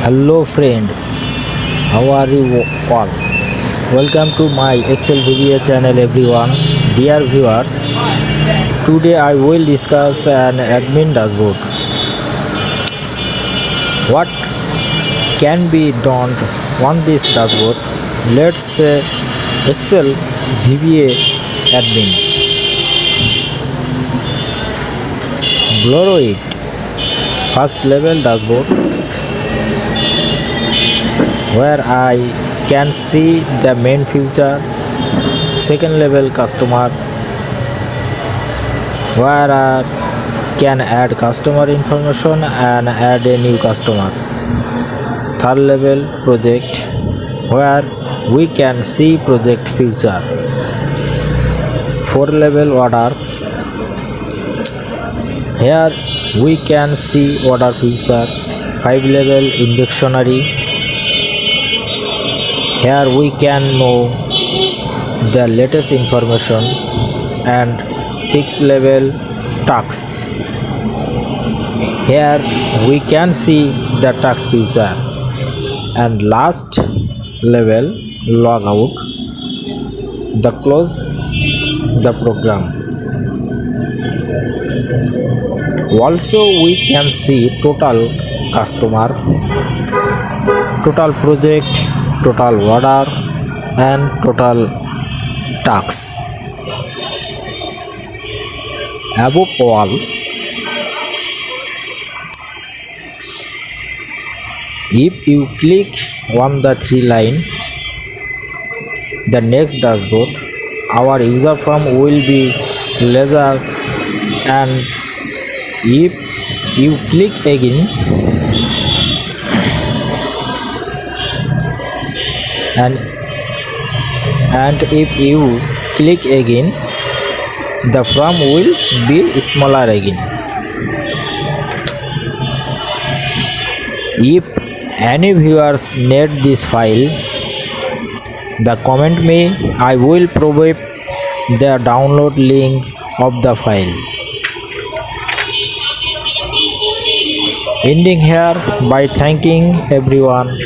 Hello friend, how are you all? Welcome to my Excel video channel everyone. Dear viewers, today I will discuss an admin dashboard. What can be done on this dashboard? Let's say Excel VBA admin. Borrow it. First level dashboard where I can see the main feature. Second level customer where I can add customer information and add a new customer. Third level project where we can see project feature. Fourth level order, here we can see order feature. 5 level in dictionary, here we can know the latest information. And 6th level tax, here we can see the tax feature. And last level logout, the close the program. Also we can see total customer, total project, total order and total tax. Above all, if you click on the 3 line, the next dashboard, our user form will be laser, and if you click again and if you click again, the form will be smaller again. If any viewers need this file, the comment me, I will provide the download link of the file. Ending here by thanking everyone.